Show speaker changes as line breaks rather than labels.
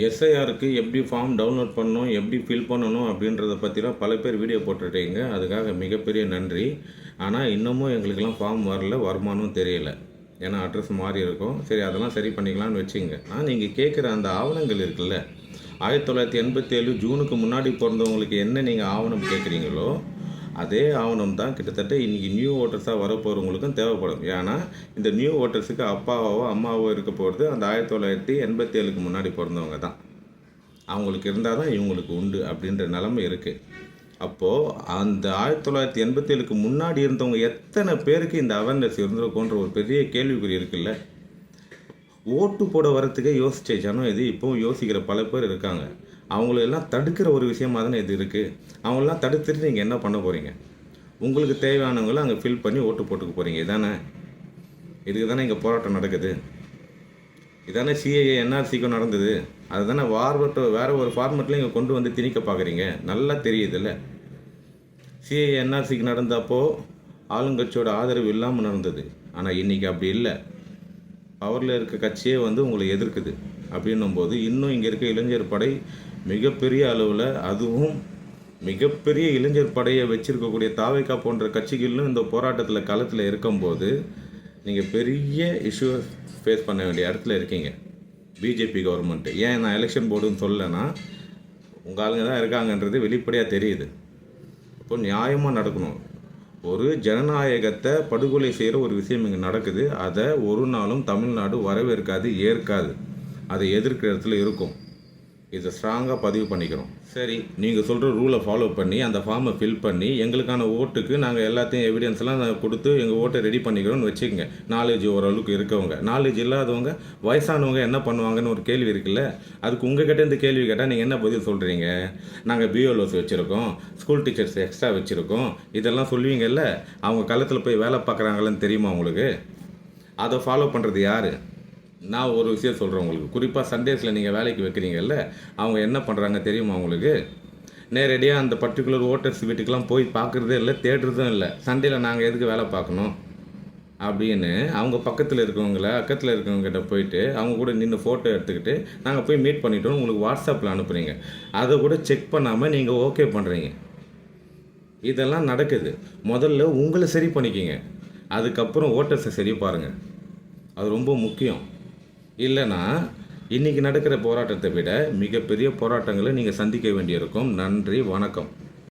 எஸ்ஐஆருக்கு எப்படி form download பண்ணணும், எப்படி ஃபில் பண்ணணும் அப்படின்றத பற்றிலாம் பல பேர் வீடியோ போட்டுட்டீங்க. அதுக்காக மிகப்பெரிய நன்றி. ஆனால் இன்னமும் எங்களுக்கெல்லாம் ஃபார்ம் வரல, வருமானம் தெரியல. ஏன்னா அட்ரஸ் மாறி இருக்கும். சரி, அதெல்லாம் சரி பண்ணிக்கலாம்னு வச்சுங்க. ஆனால் நீங்கள் கேட்குற அந்த ஆவணங்கள் இருக்குல்ல, 1987 ஜூனுக்கு முன்னாடி பிறந்தவங்களுக்கு என்ன நீங்கள் ஆவணம் கேட்குறீங்களோ, அதே ஆவணம் தான் கிட்டத்தட்ட இன்றைக்கி நியூ ஓட்டர்ஸாக வரப்போகிறவங்களுக்கும் தேவைப்படும். ஏன்னா இந்த நியூ ஓட்டர்ஸுக்கு அப்பாவோ அம்மாவோ இருக்க போகிறது அந்த 1987க்கு முன்னாடி பிறந்தவங்க தான். அவங்களுக்கு இருந்தால் தான் இவங்களுக்கு உண்டு அப்படின்ற நிலைமை இருக்குது. அப்போது அந்த 1987க்கு முன்னாடி இருந்தவங்க எத்தனை பேருக்கு இந்த அவேர்னஸ் இருந்திருக்குன்ற ஒரு பெரிய கேள்விக்குறி இருக்குல்ல. ஓட்டு போட வரத்துக்கே யோசிச்ச ஜனம் இது இப்போவும் யோசிக்கிற பல பேர் இருக்காங்க. அவங்களெல்லாம் தடுக்கிற ஒரு விஷயமாக தானே இது இருக்குது. அவங்களெலாம் தடுத்துட்டு நீங்கள் என்ன பண்ண போகிறீங்க? உங்களுக்கு தேவையானவங்களும் அங்கே ஃபில் பண்ணி ஓட்டு போட்டுக்க போகிறீங்க. இதானே? இதுக்கு தானே இங்கே போராட்டம் நடக்குது. இதானே சிஏஏ என்ஆர்சிக்கும் நடந்தது. அது தானே வேறு ஒரு ஃபார்மெட்டில் இங்கே கொண்டு வந்து திணிக்க பார்க்குறீங்க. நல்லா தெரியுதுல்ல. சிஏஏ என்ஆர்சிக்கு நடந்தப்போ ஆளுங்கட்சியோட ஆதரவு இல்லாமல் நடந்தது. ஆனால் இன்றைக்கி அப்படி இல்லை. பவரில் இருக்க கட்சியே வந்து உங்களை எதிர்க்குது. அப்படின்னும்போது இன்னும் இங்கே இருக்க இளைஞர் படை மிகப்பெரிய அளவில், அதுவும் மிகப்பெரிய இளைஞர் படையை வச்சுருக்கக்கூடிய தாவேகா போன்ற கட்சிகளும் இந்த போராட்டத்தில் களத்தில் இருக்கும்போது நீங்கள் பெரிய இஷ்யூ ஃபேஸ் பண்ண வேண்டிய இடத்துல இருக்கீங்க. பிஜேபி கவர்மெண்ட்டு ஏன் நான் எலெக்ஷன் போர்டுன்னு சொல்லலைன்னா, உங்கள் ஆளுங்க தான் இருக்காங்கன்றது வெளிப்படையாக தெரியுது. அப்போ நியாயமாக நடக்கணும். ஒரு ஜனநாயகத்தை படுகொலை செய்கிற ஒரு விஷயம் இங்கே நடக்குது. அதை ஒரு நாளும் தமிழ்நாடு வரவேற்காது, ஏற்காது. அதை எதிர்க்கிற இடத்துல இருக்கும். இதை ஸ்ட்ராங்காக பதிவு பண்ணிக்கிறோம். சரி, நீங்கள் சொல்கிற ரூலை ஃபாலோ பண்ணி அந்த ஃபார்மை ஃபில் பண்ணி எங்களுக்கான ஓட்டுக்கு நாங்கள் எல்லாத்தையும் எவிடன்ஸ்லாம் கொடுத்து எங்கள் ஓட்டை ரெடி பண்ணிக்கிறோன்னு வச்சுக்கோங்க. நாலேஜ் ஓரளவுக்கு இருக்கவங்க, நாலேஜ் இல்லாதவங்க, வயசானவங்க என்ன பண்ணுவாங்கன்னு ஒரு கேள்வி இருக்குல்ல. அதுக்கு உங்கள்கிட்ட இந்த கேள்வி கேட்டால் நீங்கள் என்ன பதில் சொல்கிறீங்க? நாங்கள் பிஎல்ஓஸ் வச்சுருக்கோம், ஸ்கூல் டீச்சர்ஸ் எக்ஸ்ட்ரா வச்சுருக்கோம், இதெல்லாம் சொல்லுவீங்கல்ல. அவங்க களத்தில் போய் வேலை பார்க்குறாங்களான்னு தெரியுமா உங்களுக்கு? அதை ஃபாலோ பண்ணுறது யார்? நான் ஒரு விஷயம் சொல்கிறேன் உங்களுக்கு. குறிப்பாக சண்டேஸில் நீங்கள் வேலைக்கு வைக்கிறீங்கல்ல, அவங்க என்ன பண்ணுறாங்க தெரியுமா உங்களுக்கு? நேரடியாக அந்த பர்டிகுலர் ஓட்டர்ஸ் வீட்டுக்கெலாம் போய் பார்க்குறதே இல்லை, தேடுறதும் இல்லை. சண்டேயில் நாங்கள் எதுக்கு வேலை பார்க்கணும் அப்படின்னு அவங்க பக்கத்தில் அக்கத்தில் இருக்கவங்ககிட்ட போயிட்டு அவங்க கூட நின்று ஃபோட்டோ எடுத்துக்கிட்டு நாங்கள் போய் மீட் பண்ணிட்டோம் உங்களுக்கு வாட்ஸ்அப்பில் அனுப்புகிறீங்க. அதை கூட செக் பண்ணாமல் நீங்கள் ஓகே பண்ணுறீங்க. இதெல்லாம் நடக்குது. முதல்ல உங்களை சரி பண்ணிக்கிங்க, அதுக்கப்புறம் ஓட்டர்ஸை சரி பாருங்கள். அது ரொம்ப முக்கியம். இல்லைன்னா இன்றைக்கி நடக்கிற போராட்டத்தை விட மிகப்பெரிய போராட்டங்களை நீங்கள் சந்திக்க வேண்டியிருக்கும். நன்றி, வணக்கம்.